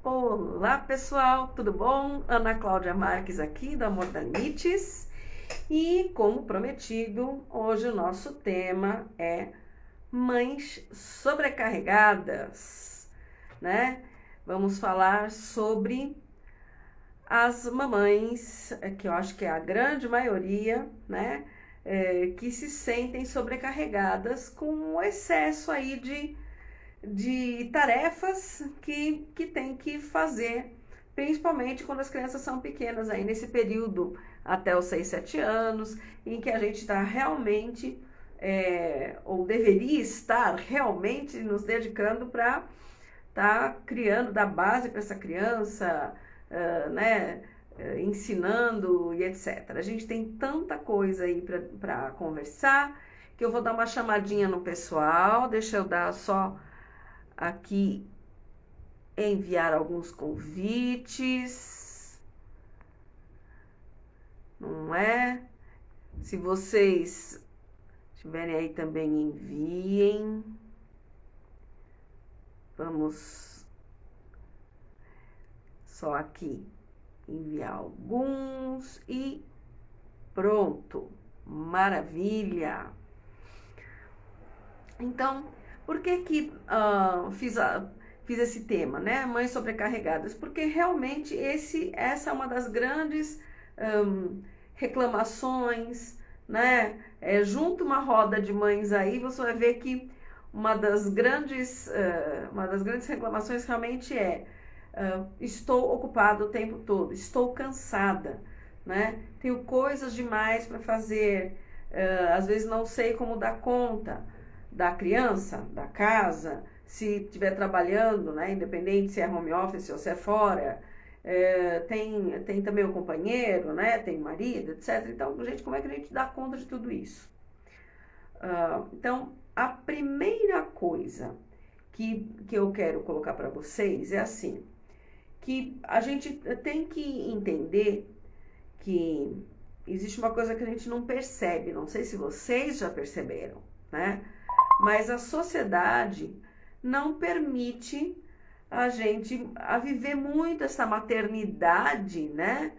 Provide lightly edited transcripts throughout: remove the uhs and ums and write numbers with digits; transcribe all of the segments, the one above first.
Olá pessoal, tudo bom? Ana Cláudia Marques aqui do Amor da Limites. E como prometido, hoje o nosso tema é mães sobrecarregadas, né? Vamos falar sobre as mamães, que eu acho que é a grande maioria, né? Que se sentem sobrecarregadas com o excesso aí de tarefas que tem que fazer, principalmente quando as crianças são pequenas, aí nesse período até os 6, 7 anos, em que a gente está realmente, ou deveria estar realmente nos dedicando para estar criando, dar base para essa criança, né, ensinando e etc. A gente tem tanta coisa aí para conversar, que eu vou dar uma chamadinha no pessoal, deixa eu dar só aqui enviar alguns convites, não é? Se vocês tiverem aí também, enviem. Vamos só aqui enviar alguns e pronto. Maravilha! Então, por que fiz esse tema, né? Mães sobrecarregadas? Porque realmente essa é uma das grandes reclamações, né? Junto uma roda de mães aí, você vai ver que uma das grandes reclamações realmente estou ocupada o tempo todo, estou cansada, né? Tenho coisas demais para fazer, às vezes não sei como dar conta da criança, da casa, se estiver trabalhando, né, independente se é home office ou se é fora, tem também o companheiro, né, tem o marido, etc. Então, gente, como é que a gente dá conta de tudo isso? Então, a primeira coisa que eu quero colocar para vocês é assim, que a gente tem que entender que existe uma coisa que a gente não percebe, não sei se vocês já perceberam, né? Mas a sociedade não permite a gente viver muito essa maternidade, né,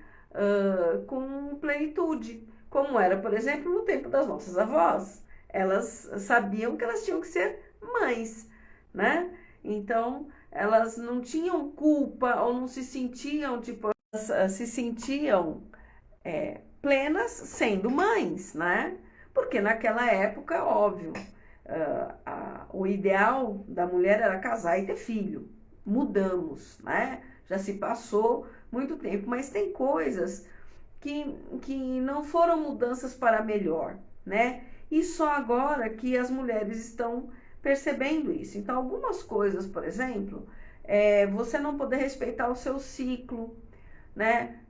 com plenitude, como era, por exemplo, no tempo das nossas avós. Elas sabiam que elas tinham que ser mães, né? Então, elas não tinham culpa ou não se sentiam, tipo, elas se sentiam plenas sendo mães, né? Porque naquela época, óbvio, o ideal da mulher era casar e ter filho. Mudamos, né? Já se passou muito tempo, mas tem coisas que não foram mudanças para melhor, né? E só agora que as mulheres estão percebendo isso. Então, algumas coisas, por exemplo, você não poder respeitar o seu ciclo, né?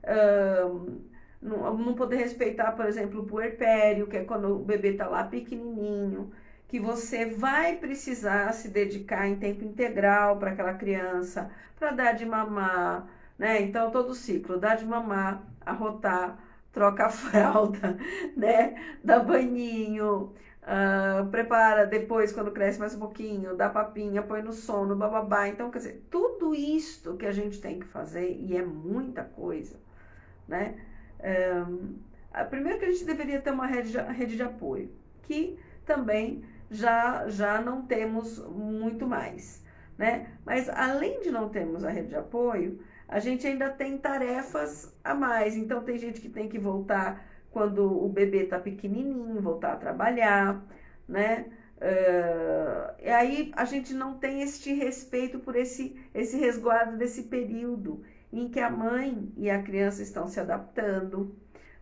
Não poder respeitar, por exemplo, o puerpério, que é quando o bebê está lá pequenininho, que você vai precisar se dedicar em tempo integral para aquela criança, para dar de mamar, né? Então, todo o ciclo, dar de mamar, arrotar, troca a fralda, né? Dá banhinho, prepara depois, quando cresce mais um pouquinho, dá papinha, põe no sono, bababá. Então, quer dizer, tudo isto que a gente tem que fazer, e é muita coisa, né? Primeiro que a gente deveria ter uma rede de apoio, que também já não temos muito mais, né? Mas além de não termos a rede de apoio, a gente ainda tem tarefas a mais. Então tem gente que tem que voltar quando o bebê está pequenininho, voltar a trabalhar, né? E aí a gente não tem este respeito por esse resguardo desse período em que a mãe e a criança estão se adaptando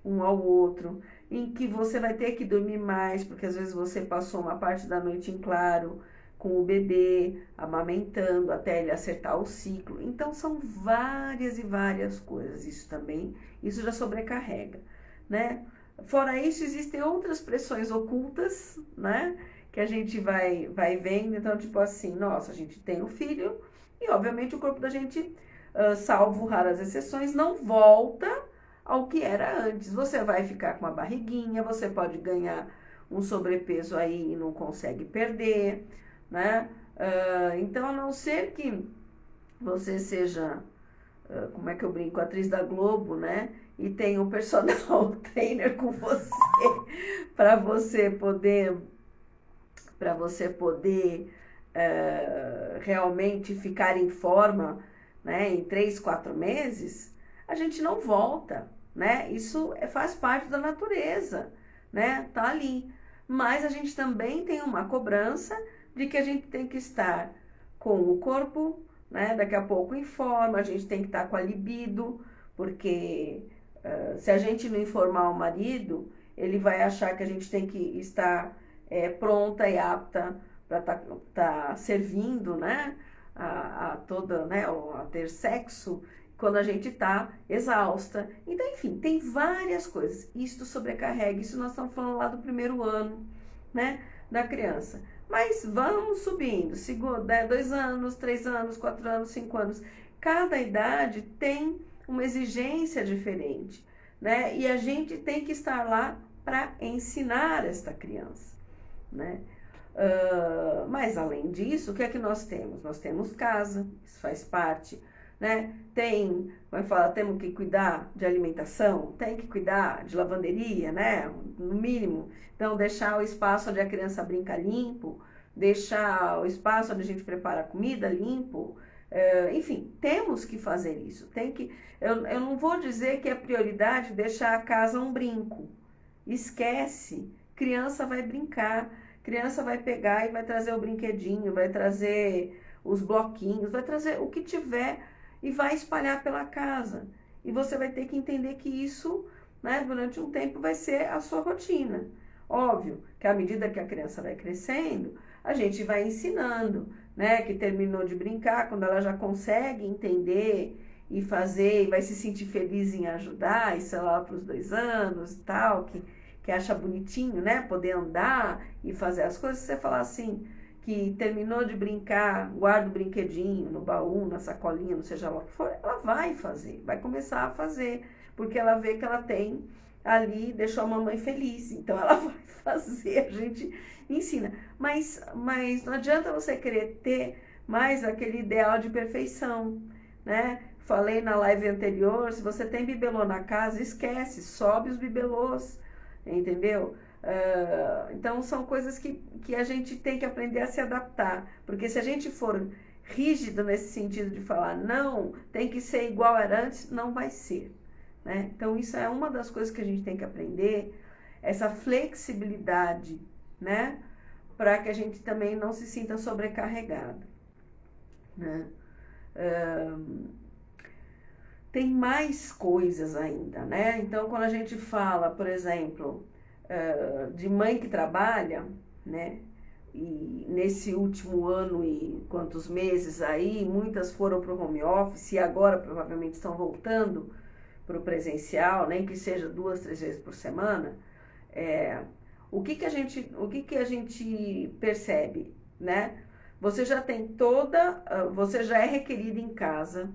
um ao outro, em que você vai ter que dormir mais, porque às vezes você passou uma parte da noite em claro com o bebê, amamentando, até ele acertar o ciclo. Então, são várias e várias coisas. Isso já sobrecarrega, né? Fora isso, existem outras pressões ocultas, né? Que a gente vai vendo. Então, tipo assim, nossa, a gente tem um filho e, obviamente, o corpo da gente, salvo raras exceções, não volta ao que era antes. Você vai ficar com uma barriguinha, você pode ganhar um sobrepeso aí e não consegue perder, né? Então, a não ser que você seja, como é que eu brinco, atriz da Globo, né? E tem um personal trainer com você para você poder realmente ficar em forma, né, em 3, 4 meses, a gente não volta, né? Isso faz parte da natureza, né? Tá ali. Mas a gente também tem uma cobrança de que a gente tem que estar com o corpo, né, daqui a pouco em forma, a gente tem que estar com a libido, porque se a gente não informar o marido, ele vai achar que a gente tem que estar pronta e apta para tá servindo, né, a toda, né, a ter sexo quando a gente está exausta. Então, enfim, tem várias coisas. Isto sobrecarrega, isso nós estamos falando lá do primeiro ano, né, da criança. Mas vamos subindo, 2 anos, 3 anos, 4 anos, 5 anos. Cada idade tem uma exigência diferente, né? E a gente tem que estar lá para ensinar esta criança, né? Mas além disso, o que é que nós temos? Nós temos casa, isso faz parte, né? Tem, como é que fala, temos que cuidar de alimentação, tem que cuidar de lavanderia, né? No mínimo. Então, deixar o espaço onde a criança brinca limpo, deixar o espaço onde a gente prepara a comida limpo, enfim, temos que fazer isso. Eu não vou dizer que é prioridade deixar a casa um brinco. Esquece, criança vai brincar, criança vai pegar e vai trazer o brinquedinho, vai trazer os bloquinhos, vai trazer o que tiver e vai espalhar pela casa. E você vai ter que entender que isso, né, durante um tempo vai ser a sua rotina. Óbvio que à medida que a criança vai crescendo, a gente vai ensinando, né, que terminou de brincar, quando ela já consegue entender e fazer, e vai se sentir feliz em ajudar, isso é lá para os 2 anos e tal, que acha bonitinho, né, poder andar e fazer as coisas, você falar assim, que terminou de brincar, guarda o brinquedinho no baú, na sacolinha, não seja lá o que for, ela vai fazer, vai começar a fazer, porque ela vê que ela tem ali, deixou a mamãe feliz, então ela vai fazer, a gente ensina. Mas não adianta você querer ter mais aquele ideal de perfeição, né? Falei na live anterior, se você tem bibelô na casa, esquece, sobe os bibelôs, entendeu? Então são coisas que a gente tem que aprender a se adaptar, porque se a gente for rígido nesse sentido de falar não, tem que ser igual era antes, não vai ser, né? Então isso é uma das coisas que a gente tem que aprender, essa flexibilidade, né? Para que a gente também não se sinta sobrecarregado, né? Tem mais coisas ainda, né? Então, quando a gente fala, por exemplo, de mãe que trabalha, né? E nesse último ano e quantos meses aí, muitas foram para o home office e agora provavelmente estão voltando para o presencial, nem que seja 2, 3 vezes por semana. O que que a gente percebe, né? Você já tem você já é requerido em casa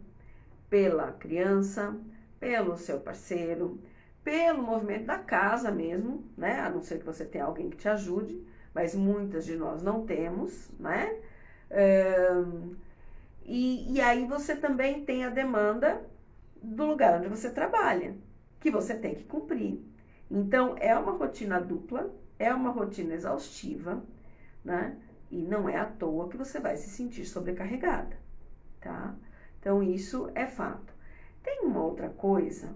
pela criança, pelo seu parceiro, pelo movimento da casa mesmo, né? A não ser que você tenha alguém que te ajude, mas muitas de nós não temos, né? E aí você também tem a demanda do lugar onde você trabalha, que você tem que cumprir. Então, é uma rotina dupla, é uma rotina exaustiva, né? E não é à toa que você vai se sentir sobrecarregada, tá? Então, isso é fato. Tem uma outra coisa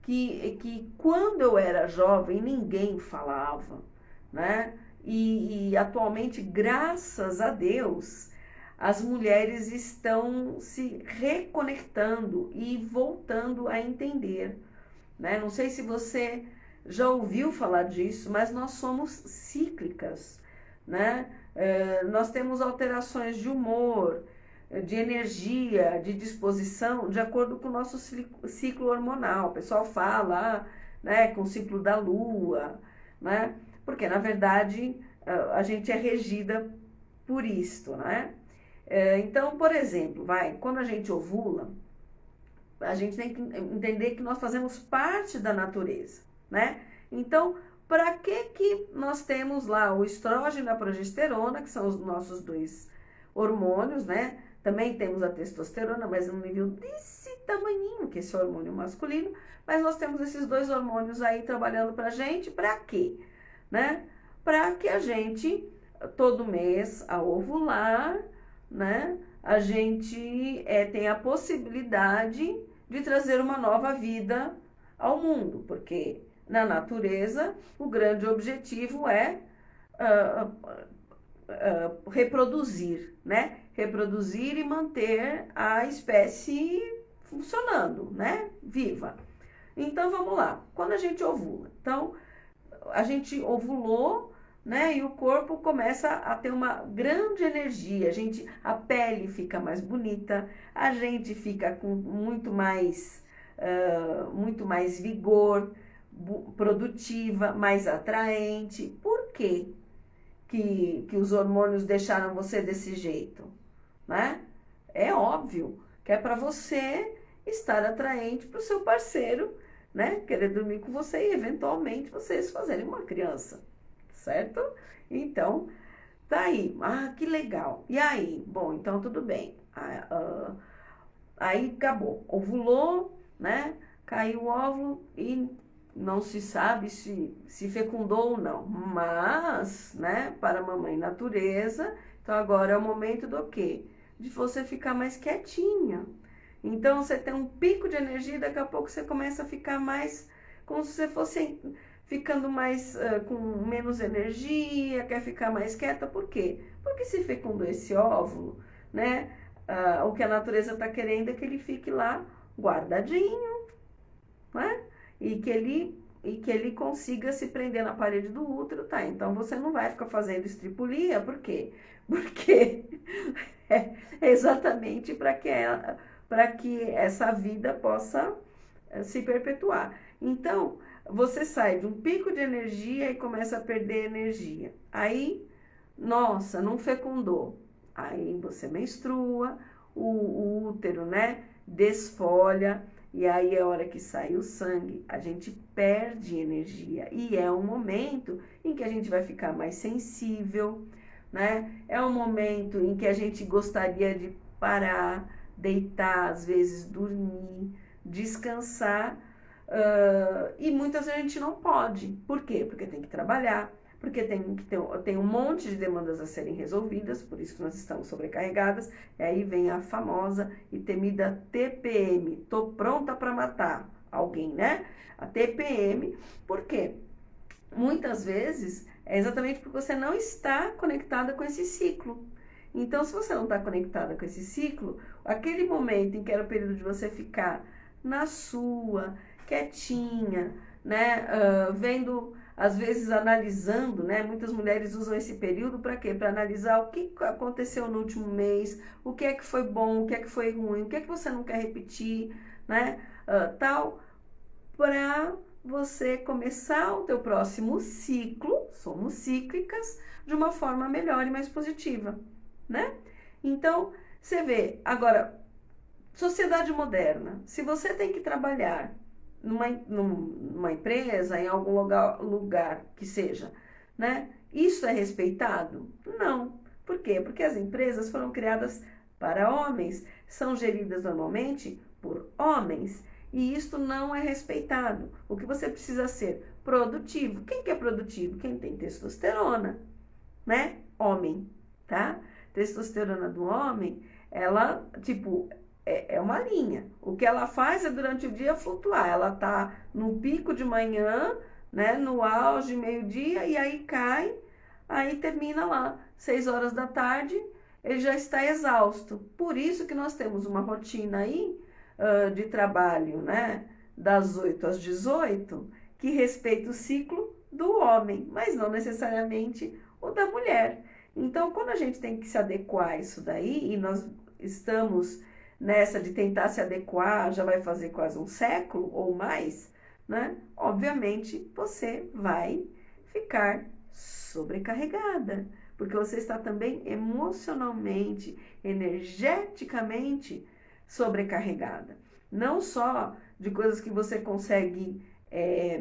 que quando eu era jovem, ninguém falava, né? E atualmente, graças a Deus, as mulheres estão se reconectando e voltando a entender, né? Não sei se você já ouviu falar disso, mas nós somos cíclicas, né? Nós temos alterações de humor, de energia, de disposição, de acordo com o nosso ciclo hormonal. O pessoal fala, né, com o ciclo da lua, né? Porque, na verdade, a gente é regida por isto, né? Então, por exemplo, quando a gente ovula, a gente tem que entender que nós fazemos parte da natureza, né? Então, para que nós temos lá o estrógeno e a progesterona, que são os nossos 2 hormônios, né? Também temos a testosterona, mas num nível desse tamanhinho, que esse hormônio masculino, mas nós temos esses dois hormônios aí trabalhando pra gente, pra quê? Né? Para que a gente, todo mês, ao ovular, né, a gente tenha a possibilidade de trazer uma nova vida ao mundo, porque na natureza o grande objetivo é reproduzir, né? Reproduzir e manter a espécie funcionando, né? Viva. Então vamos lá. Quando a gente ovula, então a gente ovulou, né? E o corpo começa a ter uma grande energia. A pele fica mais bonita, a gente fica com muito mais vigor, produtiva, mais atraente. Por quê que os hormônios deixaram você desse jeito, né? É óbvio que é para você estar atraente para o seu parceiro, né? Querer dormir com você e eventualmente vocês fazerem uma criança, certo? Então, tá aí. Ah, que legal. E aí? Bom, então tudo bem. Aí acabou. Ovulou, né? Caiu o óvulo e não se sabe se fecundou ou não. Mas, né, para a mamãe natureza, então agora é o momento do quê? De você ficar mais quietinha. Então você tem um pico de energia e daqui a pouco você começa a ficar mais, como se você fosse ficando mais, com menos energia, quer ficar mais quieta. Por quê? Porque se fecundou esse óvulo, né, o que a natureza está querendo é que ele fique lá guardadinho, né? E que ele consiga se prender na parede do útero, tá? Então você não vai ficar fazendo estripulia, por quê? Porque é exatamente para que essa vida possa se perpetuar. Então, você sai de um pico de energia e começa a perder energia. Aí, nossa, não fecundou. Aí você menstrua, o útero, né, desfolha, e aí é a hora que sai o sangue, a gente perde energia. E é um momento em que a gente vai ficar mais sensível, né? É um momento em que a gente gostaria de parar, deitar, às vezes dormir, descansar, e muitas vezes a gente não pode. Por quê? Porque tem que trabalhar, porque tem um monte de demandas a serem resolvidas, por isso que nós estamos sobrecarregadas, e aí vem a famosa e temida TPM, tô pronta para matar alguém, né? A TPM, por quê? Muitas vezes é exatamente porque você não está conectada com esse ciclo. Então, se você não está conectada com esse ciclo, aquele momento em que era o período de você ficar na sua, quietinha, né, vendo, às vezes analisando, né, muitas mulheres usam esse período para quê? Para analisar o que aconteceu no último mês, o que é que foi bom, o que é que foi ruim, o que é que você não quer repetir, né, tal, para você começar o teu próximo ciclo, somos cíclicas, de uma forma melhor e mais positiva, né? Então, você vê, agora, sociedade moderna, se você tem que trabalhar numa empresa, em algum lugar que seja, né? Isso é respeitado? Não. Por quê? Porque as empresas foram criadas para homens, são geridas normalmente por homens, e isto não é respeitado. O que você precisa ser? Produtivo. Quem que é produtivo? Quem tem testosterona, né? Homem, tá? Testosterona do homem, ela, tipo, é uma linha. O que ela faz é durante o dia flutuar. Ela tá no pico de manhã, né? No auge, meio-dia, e aí cai, aí termina lá, 6 horas da tarde, ele já está exausto. Por isso que nós temos uma rotina aí, de trabalho, né, das 8 às 18, que respeita o ciclo do homem, mas não necessariamente o da mulher. Então, quando a gente tem que se adequar a isso daí, e nós estamos nessa de tentar se adequar, já vai fazer quase um século ou mais, né, obviamente você vai ficar sobrecarregada, porque você está também emocionalmente, energeticamente sobrecarregada. Não só de coisas que você consegue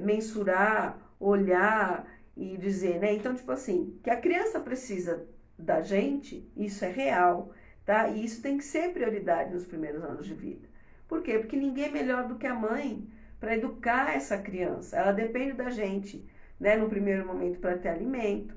mensurar, olhar e dizer, né? Então, tipo assim, que a criança precisa da gente, isso é real. tá? E isso tem que ser prioridade nos primeiros anos de vida. Por quê? Porque ninguém é melhor do que a mãe para educar essa criança. Ela depende da gente, né, no primeiro momento para ter alimento,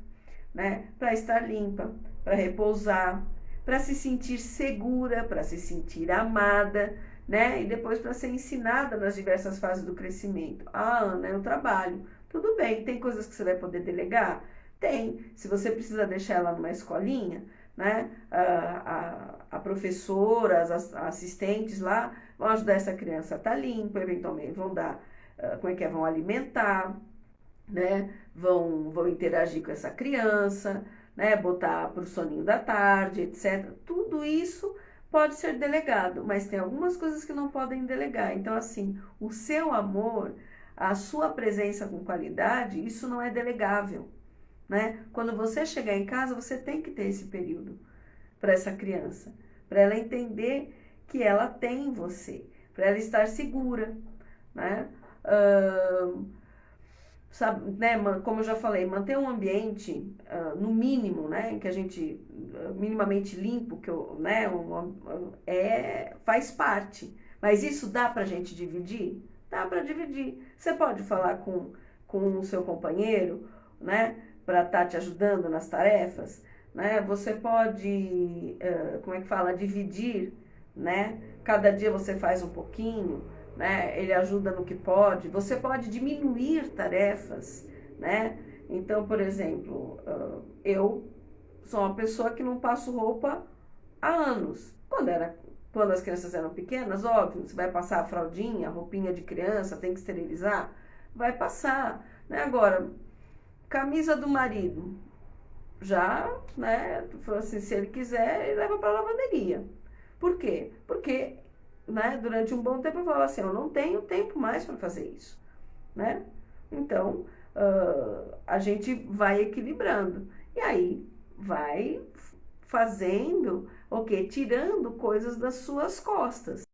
né, para estar limpa, para repousar, para se sentir segura, para se sentir amada, né, e depois para ser ensinada nas diversas fases do crescimento. Ah, Ana, eu trabalho. Tudo bem, tem coisas que você vai poder delegar? Tem. Se você precisa deixar ela numa escolinha, né, a professora, as assistentes lá vão ajudar essa criança a estar limpa, eventualmente vão dar, como é que é, vão alimentar, né, vão interagir com essa criança, né, botar para o soninho da tarde, etc. Tudo isso pode ser delegado, mas tem algumas coisas que não podem delegar. Então, assim, o seu amor, a sua presença com qualidade, isso não é delegável, né? Quando você chegar em casa, você tem que ter esse período para essa criança, para ela entender que ela tem você, para ela estar segura, né? Sabe, né, como eu já falei, manter um ambiente, no mínimo, né, que a gente, minimamente limpo, que eu, né, faz parte. Mas isso dá pra gente dividir? Dá pra dividir. Você pode falar com o seu companheiro, né, para estar te ajudando nas tarefas, né, você pode, como é que fala, dividir, né, cada dia você faz um pouquinho, né? Ele ajuda no que pode. Você pode diminuir tarefas, né? Então, por exemplo, eu sou uma pessoa que não passo roupa há anos. Quando as crianças eram pequenas, óbvio, você vai passar a fraldinha, a roupinha de criança, tem que esterilizar, vai passar, né? Agora, camisa do marido, já, né? Assim, se ele quiser, ele leva para a lavanderia. Por quê? Porque, né, durante um bom tempo eu falava assim, eu não tenho tempo mais para fazer isso, né? Então, a gente vai equilibrando. E aí, vai fazendo, o quê? Tirando coisas das suas costas.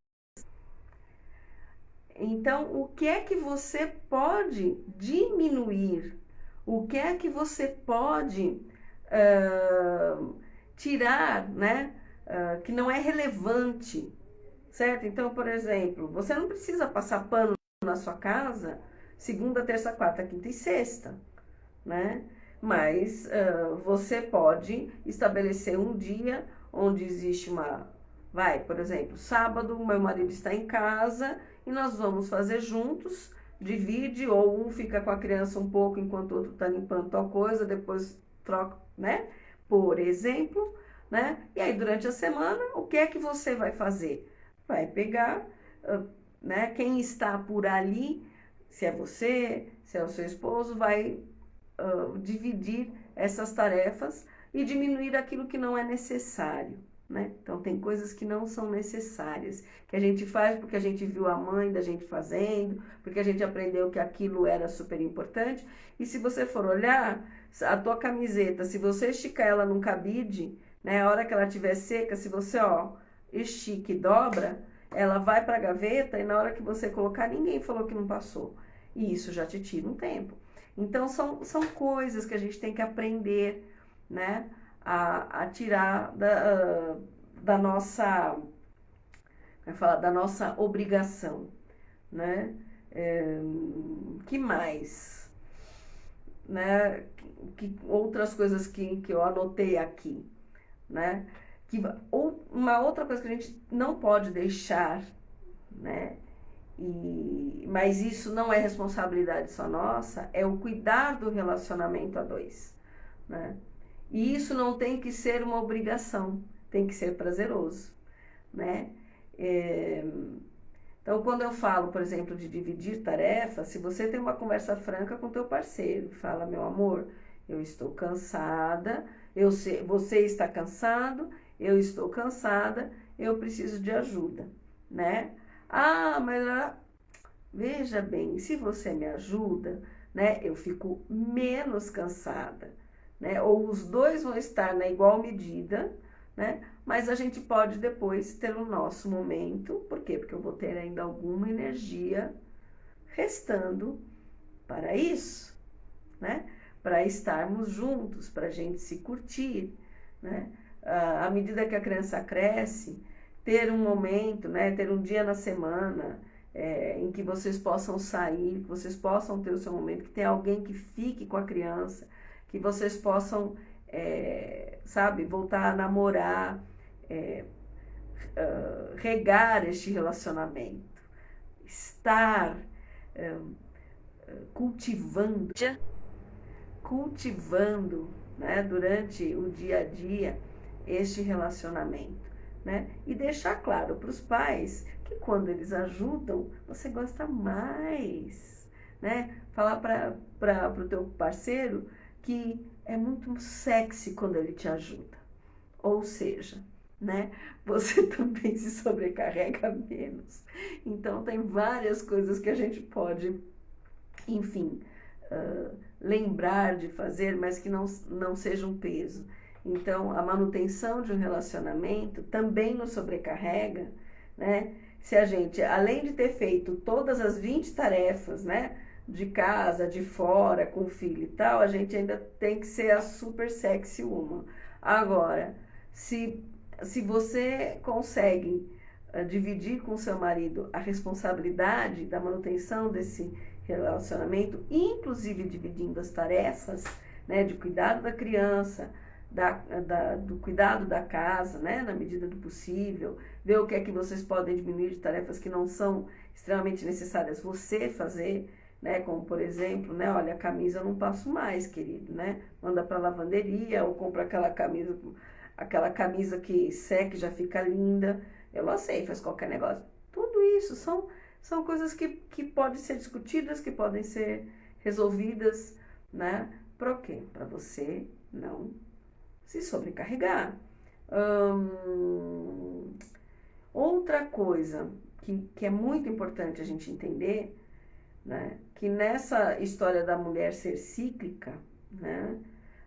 Então, o que é que você pode diminuir? O que é que você pode tirar, né? Que não é relevante, certo? Então, por exemplo, você não precisa passar pano na sua casa segunda, terça, quarta, quinta e sexta, né? Mas você pode estabelecer um dia onde existe por exemplo, sábado, meu marido está em casa e nós vamos fazer juntos, divide, ou um fica com a criança um pouco enquanto o outro está limpando tal coisa, depois troca, né? Por exemplo, né? E aí, durante a semana, o que é que você vai fazer? Vai pegar, né? Quem está por ali, se é você, se é o seu esposo, vai dividir essas tarefas e diminuir aquilo que não é necessário, né? Então, tem coisas que não são necessárias, que a gente faz porque a gente viu a mãe da gente fazendo, porque a gente aprendeu que aquilo era super importante. E se você for olhar, a tua camiseta, se você esticar ela num cabide, né, a hora que ela estiver seca, se você, estica e dobra, ela vai para a gaveta e na hora que você colocar, ninguém falou que não passou. E isso já te tira um tempo. Então, são coisas que a gente tem que aprender, né, a tirar da nossa, da nossa obrigação, né? Que mais? Né? Outras coisas que eu anotei aqui, né? Uma outra coisa que a gente não pode deixar, né? Mas isso não é responsabilidade só nossa, é o cuidar do relacionamento a dois, né? E isso não tem que ser uma obrigação, tem que ser prazeroso, né? Então, quando eu falo, por exemplo, de dividir tarefas, se você tem uma conversa franca com teu parceiro, fala, meu amor, eu estou cansada, você está cansado, eu estou cansada, eu preciso de ajuda, né? Ah, mas veja bem, se você me ajuda, né, eu fico menos cansada, né? Ou os dois vão estar na igual medida, né? Mas a gente pode depois ter o nosso momento, por quê? Porque eu vou ter ainda alguma energia restando para isso, né? Para estarmos juntos, para a gente se curtir, né? à medida que a criança cresce, ter um momento, né, ter um dia na semana em que vocês possam sair, que vocês possam ter o seu momento, que tenha alguém que fique com a criança, que vocês possam, sabe, voltar a namorar, regar este relacionamento, estar cultivando, né, durante o dia a dia este relacionamento, né? E deixar claro para os pais que quando eles ajudam, você gosta mais, né? Falar para o teu parceiro que é muito sexy quando ele te ajuda. Ou seja, né? Você também se sobrecarrega menos. Então, tem várias coisas que a gente pode, enfim, lembrar de fazer, mas que não seja um peso. Então, a manutenção de um relacionamento também nos sobrecarrega, né? Se a gente, além de ter feito todas as 20 tarefas, né, de casa, de fora, com o filho e tal, a gente ainda tem que ser a super sexy woman. Agora, se você consegue dividir com seu marido a responsabilidade da manutenção desse relacionamento, inclusive dividindo as tarefas, né, de cuidado da criança, do cuidado da casa, né, na medida do possível, ver o que é que vocês podem diminuir de tarefas que não são extremamente necessárias você fazer, né, como por exemplo, né, olha, a camisa eu não passo mais, querido, né, manda para lavanderia ou compra aquela camisa que seca e já fica linda, eu não sei, faz qualquer negócio. Tudo isso são coisas que podem ser discutidas, que podem ser resolvidas, né, para o quê? Para você não se sobrecarregar. Outra coisa que é muito importante a gente entender, né, que nessa história da mulher ser cíclica, né,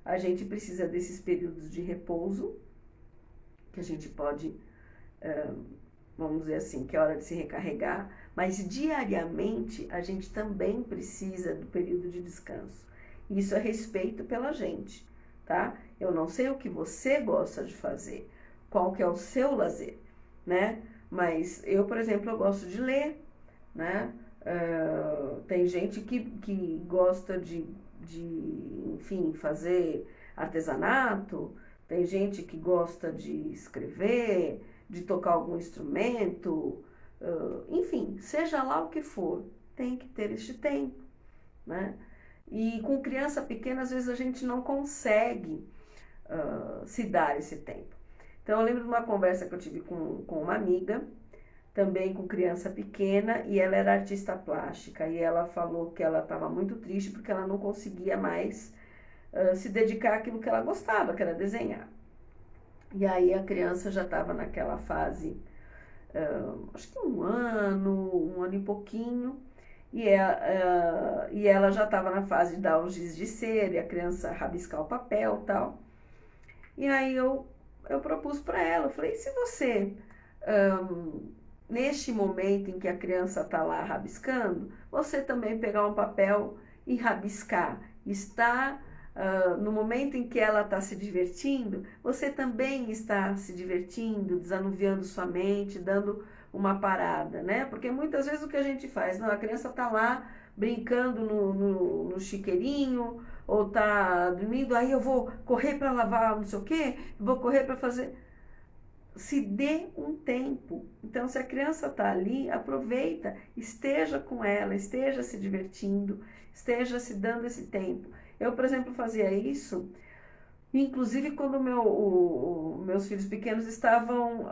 a gente precisa desses períodos de repouso, que a gente pode, vamos dizer assim, que é hora de se recarregar, mas diariamente a gente também precisa do período de descanso. Isso é respeito pela gente, tá? Eu não sei o que você gosta de fazer, qual que é o seu lazer, né? Mas eu, por exemplo, eu gosto de ler, né? Tem gente que gosta de, enfim, fazer artesanato, tem gente que gosta de escrever, de tocar algum instrumento, enfim, seja lá o que for, tem que ter este tempo, né? E com criança pequena, às vezes a gente não consegue se dar esse tempo. Então, eu lembro de uma conversa que eu tive com uma amiga, também com criança pequena, e ela era artista plástica, e ela falou que ela estava muito triste porque ela não conseguia mais se dedicar àquilo que ela gostava, que era desenhar. E aí a criança já estava naquela fase, acho que um ano e pouquinho, e ela já estava na fase de dar o giz de cera, e a criança rabiscar o papel e tal. E aí eu propus para ela, eu falei, e se você, neste momento em que a criança está lá rabiscando, você também pegar um papel e rabiscar, está no momento em que ela está se divertindo, você também está se divertindo, desanuviando sua mente, dando uma parada, né? Porque muitas vezes o que a gente faz, não, a criança está lá brincando no chiqueirinho, ou está dormindo, aí eu vou correr para lavar não sei o quê, vou correr para fazer... Se dê um tempo. Então, se a criança está ali, aproveita, esteja com ela, esteja se divertindo, esteja se dando esse tempo. Eu, por exemplo, fazia isso, inclusive quando meus filhos pequenos estavam,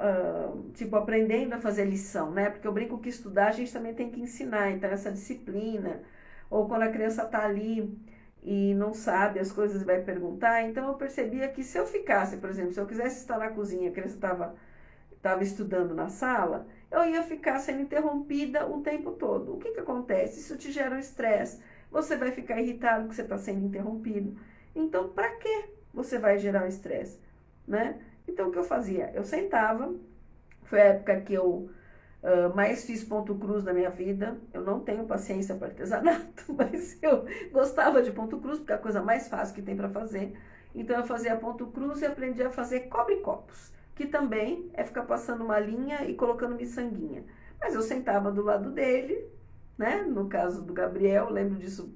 aprendendo a fazer lição, né? Porque eu brinco que estudar a gente também tem que ensinar, então essa disciplina, ou quando a criança está ali e não sabe as coisas, vai perguntar. Então eu percebia que se eu ficasse, por exemplo, se eu quisesse estar na cozinha, a criança estava estudando na sala, eu ia ficar sendo interrompida o tempo todo. O que acontece? Isso te gera um estresse. Você vai ficar irritado que você está sendo interrompido. Então, para que você vai gerar um estresse, né? Então, o que eu fazia? Eu sentava, foi a época que eu mais fiz ponto cruz na minha vida. Eu não tenho paciência para artesanato, mas eu gostava de ponto cruz, porque é a coisa mais fácil que tem para fazer. Então eu fazia ponto cruz e aprendi a fazer cobre-copos, que também é ficar passando uma linha e colocando miçanguinha. Mas eu sentava do lado dele, né? No caso do Gabriel, lembro disso,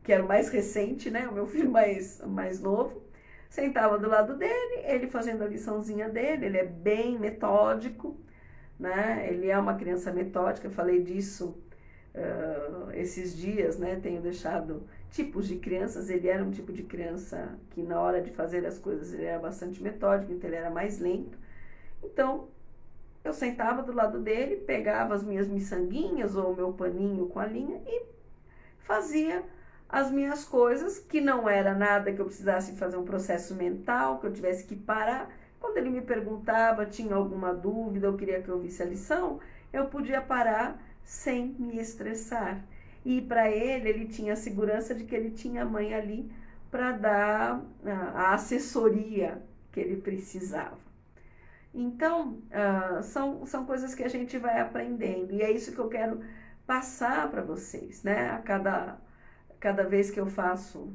que era o mais recente, né? O meu filho mais novo. Sentava do lado dele, ele fazendo a liçãozinha dele, ele é bem metódico, né? Ele é uma criança metódica, eu falei disso esses dias, né? Tenho deixado tipos de crianças, ele era um tipo de criança que na hora de fazer as coisas ele era bastante metódico, então ele era mais lento. Então, eu sentava do lado dele, pegava as minhas miçanguinhas ou o meu paninho com a linha e fazia as minhas coisas, que não era nada que eu precisasse fazer um processo mental, que eu tivesse que parar. Quando ele me perguntava, tinha alguma dúvida, eu queria que eu visse a lição, eu podia parar sem me estressar. E para ele tinha a segurança de que ele tinha a mãe ali para dar a assessoria que ele precisava. Então, são coisas que a gente vai aprendendo, e é isso que eu quero passar para vocês, né? A cada vez que eu faço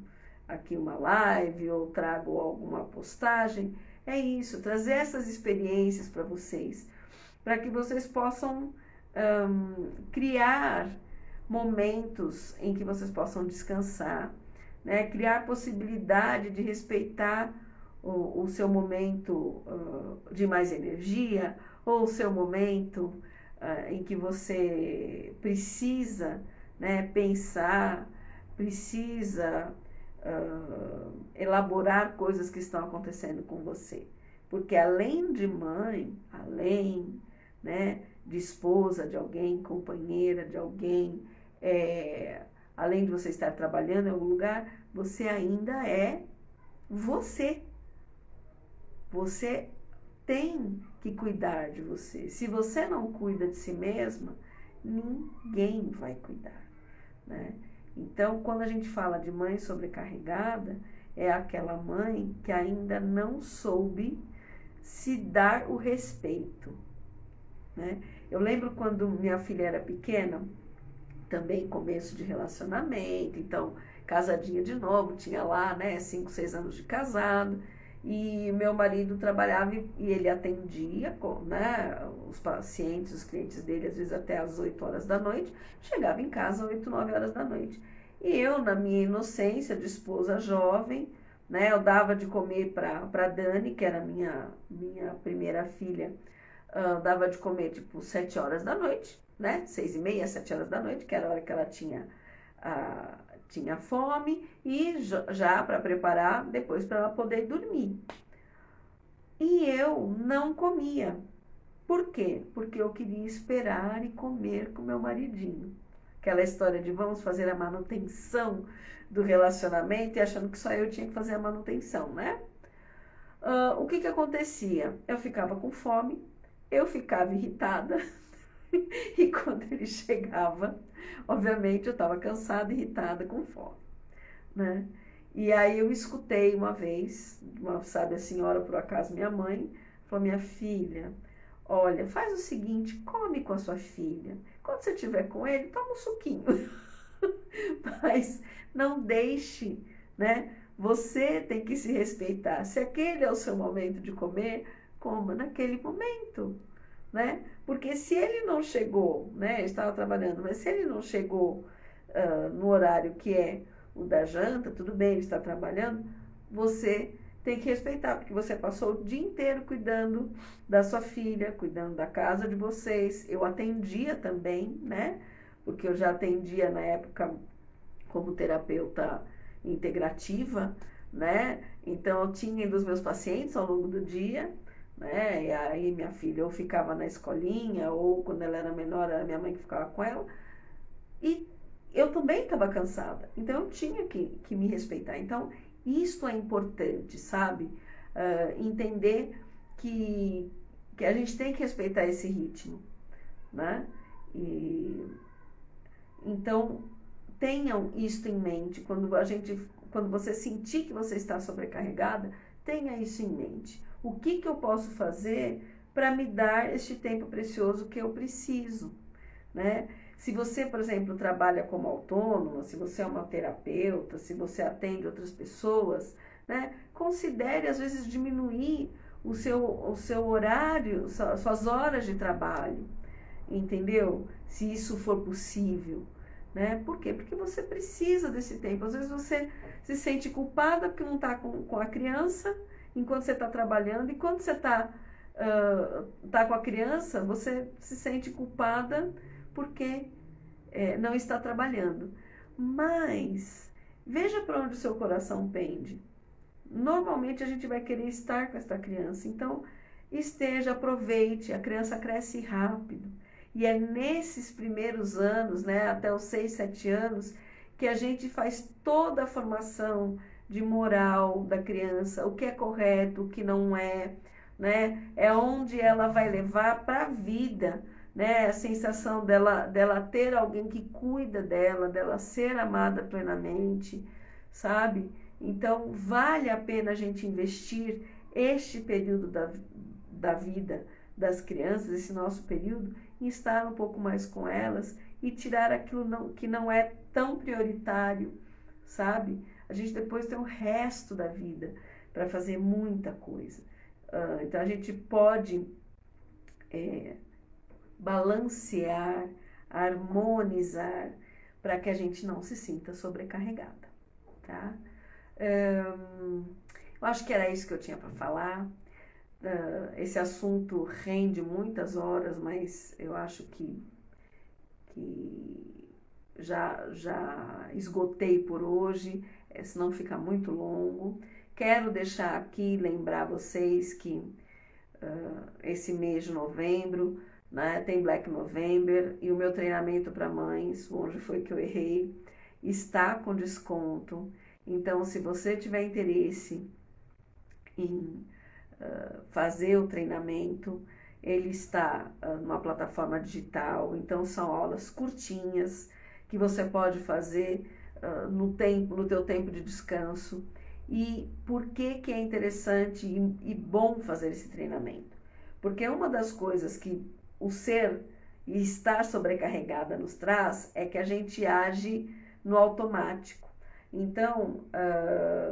aqui uma live ou trago alguma postagem, é isso, trazer essas experiências para vocês, para que vocês possam criar momentos em que vocês possam descansar, né? Criar possibilidade de respeitar o seu momento de mais energia, ou o seu momento em que você precisa, né, pensar, precisa elaborar coisas que estão acontecendo com você. Porque além de mãe, além, né, de esposa de alguém, companheira de alguém, além de você estar trabalhando em algum lugar, você ainda é você. Você tem que cuidar de você. Se você não cuida de si mesma, ninguém vai cuidar, né? Então, quando a gente fala de mãe sobrecarregada, é aquela mãe que ainda não soube se dar o respeito, né? Eu lembro quando minha filha era pequena, também começo de relacionamento, então, casadinha de novo, tinha lá, né, 5, 6 anos de casado, e meu marido trabalhava e ele atendia, né, os pacientes, os clientes dele, às vezes até às 8 horas da noite, chegava em casa às 8, 9 horas da noite. E eu, na minha inocência de esposa jovem, né, eu dava de comer para Dani, que era minha primeira filha, dava de comer tipo 7 horas da noite, né, 6h30, 7 horas da noite, que era a hora que ela tinha fome, e já para preparar depois para ela poder dormir. E eu não comia. Por quê? Porque eu queria esperar e comer com meu maridinho. Aquela história de vamos fazer a manutenção do relacionamento e achando que só eu tinha que fazer a manutenção, né? O que acontecia? Eu ficava com fome, eu ficava irritada, e quando ele chegava, obviamente eu estava cansada, irritada, com fome, né? E aí eu escutei uma vez, sabe, a senhora, por acaso minha mãe, falou: minha filha, olha, faz o seguinte, come com a sua filha. Quando você estiver com ele, toma um suquinho. Mas não deixe, né? Você tem que se respeitar. Se aquele é o seu momento de comer, coma naquele momento, né? Porque se ele não chegou, né? Eu estava trabalhando, mas se ele não chegou no horário que é o da janta, tudo bem, ele está trabalhando, você tem que respeitar, porque você passou o dia inteiro cuidando da sua filha, cuidando da casa de vocês. Eu atendia também, né? Porque eu já atendia na época como terapeuta integrativa, né? Então eu tinha dos meus pacientes ao longo do dia, né? E aí minha filha ou ficava na escolinha, ou quando ela era menor, era minha mãe que ficava com ela. E eu também estava cansada, então eu tinha que me respeitar. Então, isso é importante, sabe? Entender que a gente tem que respeitar esse ritmo, né? Então, tenham isso em mente. Quando você sentir que você está sobrecarregada, tenha isso em mente. O que eu posso fazer para me dar este tempo precioso que eu preciso, né? Se você, por exemplo, trabalha como autônoma, se você é uma terapeuta, se você atende outras pessoas, né? considere, às vezes, diminuir o seu horário, suas horas de trabalho, entendeu? Se isso for possível, né? Por quê? Porque você precisa desse tempo. Às vezes você se sente culpada porque não está com a criança enquanto você está trabalhando, e quando você tá com a criança, você se sente culpada porque não está trabalhando. Mas veja para onde o seu coração pende. Normalmente a gente vai querer estar com essa criança, então esteja, aproveite, a criança cresce rápido. E é nesses primeiros anos, né, até os 6, 7 anos, que a gente faz toda a formação de moral da criança, o que é correto, o que não é, né? É onde ela vai levar para a vida, né? A sensação dela ter alguém que cuida dela ser amada plenamente, sabe? Então, vale a pena a gente investir este período da vida das crianças, esse nosso período, em estar um pouco mais com elas e tirar aquilo que não é tão prioritário, sabe? A gente depois tem o resto da vida para fazer muita coisa. Então, a gente pode balancear, harmonizar, para que a gente não se sinta sobrecarregada, tá? Eu acho que era isso que eu tinha para falar. Esse assunto rende muitas horas, mas eu acho que já esgotei por hoje, senão fica muito longo. Quero deixar aqui, lembrar vocês que esse mês de novembro, né, tem Black November, e o meu treinamento para mães, onde foi que eu errei, está com desconto. Então, se você tiver interesse em fazer o treinamento, ele está numa plataforma digital, então são aulas curtinhas que você pode fazer no teu tempo de descanso. E por que é interessante e bom fazer esse treinamento? Porque uma das coisas que o ser e estar sobrecarregada nos traz é que a gente age no automático. Então,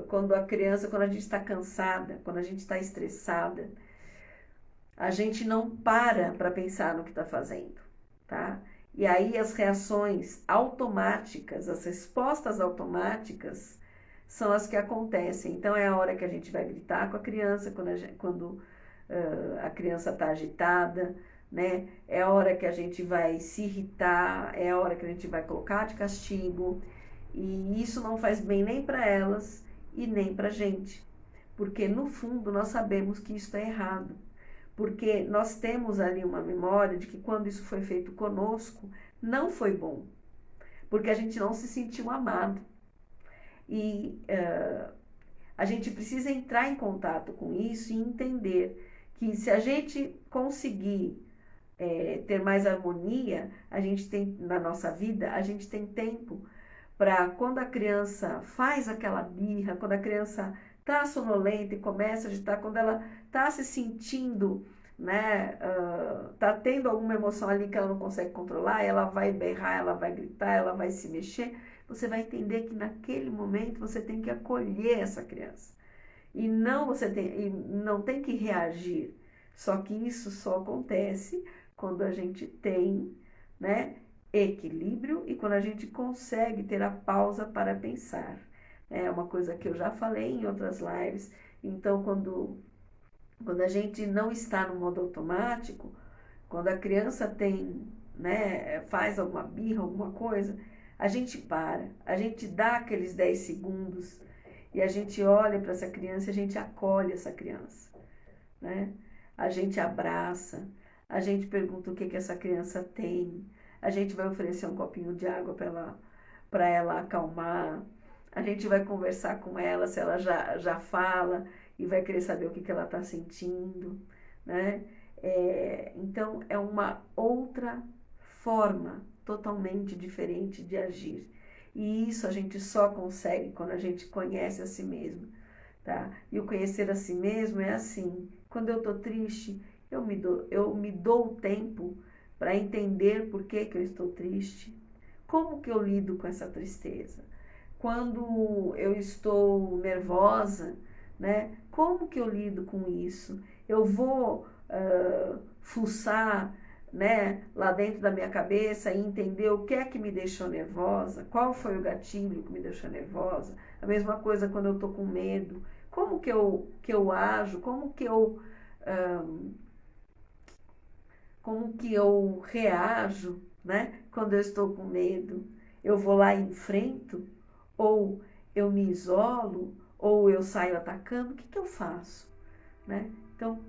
quando a gente está cansada, quando a gente está estressada, a gente não para pensar no que está fazendo, tá? E aí as reações automáticas, as respostas automáticas são as que acontecem. Então é a hora que a gente vai gritar com a criança, quando a criança está agitada, né? É a hora que a gente vai se irritar, é a hora que a gente vai colocar de castigo. E isso não faz bem nem para elas e nem para a gente. Porque no fundo nós sabemos que isso é errado. Porque nós temos ali uma memória de que quando isso foi feito conosco, não foi bom. Porque a gente não se sentiu amado. E a gente precisa entrar em contato com isso e entender que se a gente conseguir ter mais harmonia, a gente tem na nossa vida, a gente tem tempo para quando a criança faz aquela birra, quando a criança está sonolenta e começa a agitar, quando ela está se sentindo, né, está tendo alguma emoção ali que ela não consegue controlar, ela vai berrar, ela vai gritar, ela vai se mexer, você vai entender que naquele momento você tem que acolher essa criança. E não tem que reagir. Só que isso só acontece quando a gente tem, né, equilíbrio e quando a gente consegue ter a pausa para pensar. É uma coisa que eu já falei em outras lives. Então, quando a gente não está no modo automático, quando a criança tem, né, faz alguma birra, alguma coisa, a gente dá aqueles 10 segundos e a gente olha para essa criança e a gente acolhe essa criança, né? A gente abraça, a gente pergunta o que essa criança tem, a gente vai oferecer um copinho de água para ela acalmar, a gente vai conversar com ela se ela já fala e vai querer saber o que ela está sentindo, né? Então, é uma outra forma totalmente diferente de agir. E isso a gente só consegue quando a gente conhece a si mesmo, tá? E o conhecer a si mesmo é assim, quando eu estou triste, eu me dou o tempo para entender por que eu estou triste, como que eu lido com essa tristeza. Quando eu estou nervosa, né? Como que eu lido com isso? Eu vou fuçar, né, lá dentro da minha cabeça e entender o que é que me deixou nervosa, qual foi o gatilho que me deixou nervosa. A mesma coisa quando eu estou com medo. Como que eu ajo? Como que eu reajo, né, quando eu estou com medo? Eu vou lá e enfrento? Ou eu me isolo? Ou eu saio atacando? O que eu faço? Né? Então,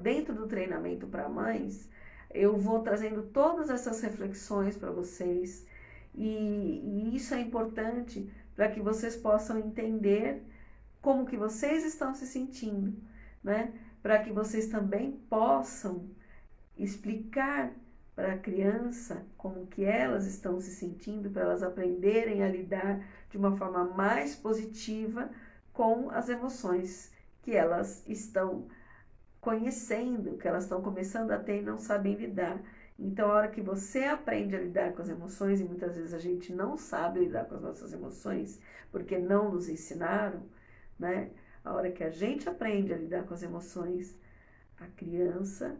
dentro do treinamento para mães, eu vou trazendo todas essas reflexões para vocês e isso é importante para que vocês possam entender como que vocês estão se sentindo, né? Para que vocês também possam explicar para a criança como que elas estão se sentindo, para elas aprenderem a lidar de uma forma mais positiva com as emoções que elas estão conhecendo, que elas estão começando a ter e não sabem lidar. Então, a hora que você aprende a lidar com as emoções, e muitas vezes a gente não sabe lidar com as nossas emoções, porque não nos ensinaram, né? A hora que a gente aprende a lidar com as emoções, a criança,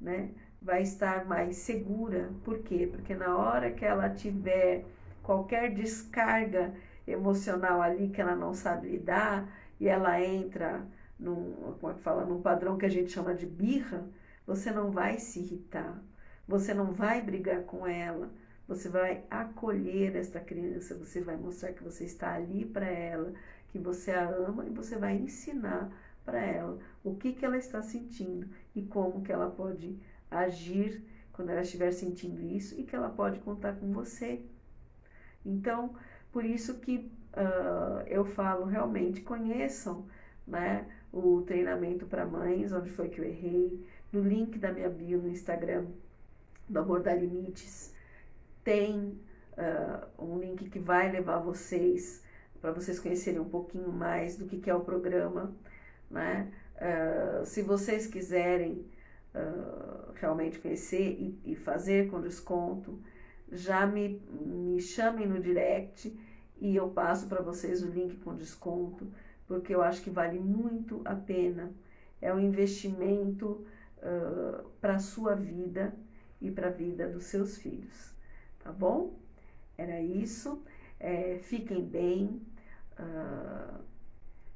né, vai estar mais segura. Por quê? Porque na hora que ela tiver qualquer descarga emocional ali que ela não sabe lidar, e ela entra num padrão que a gente chama de birra, você não vai se irritar, você não vai brigar com ela, você vai acolher esta criança, você vai mostrar que você está ali para ela, que você a ama e você vai ensinar para ela o que ela está sentindo e como que ela pode agir quando ela estiver sentindo isso e que ela pode contar com você. Então, por isso que eu falo realmente, conheçam, né, o treinamento para mães, onde foi que eu errei, no link da minha bio no Instagram, do Amor Dá Limites, tem um link que vai levar vocês, para vocês conhecerem um pouquinho mais do que é o programa, né? Se vocês quiserem realmente conhecer e fazer com desconto, já me chamem no direct e eu passo para vocês o link com desconto, porque eu acho que vale muito a pena. É um investimento para a sua vida e para a vida dos seus filhos, tá bom? Era isso. Fiquem bem,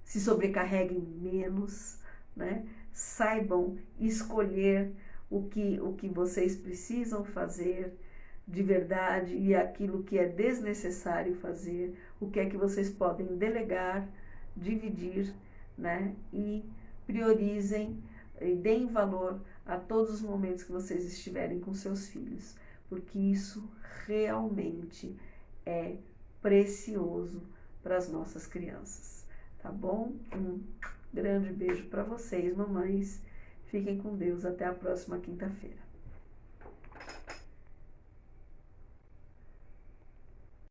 se sobrecarreguem menos, né? Saibam escolher o que vocês precisam fazer de verdade e aquilo que é desnecessário fazer, o que é que vocês podem delegar, dividir, né? E priorizem e deem valor a todos os momentos que vocês estiverem com seus filhos, porque isso realmente é precioso para as nossas crianças, tá bom? Um grande beijo para vocês, mamães. Fiquem com Deus. Até a próxima quinta-feira.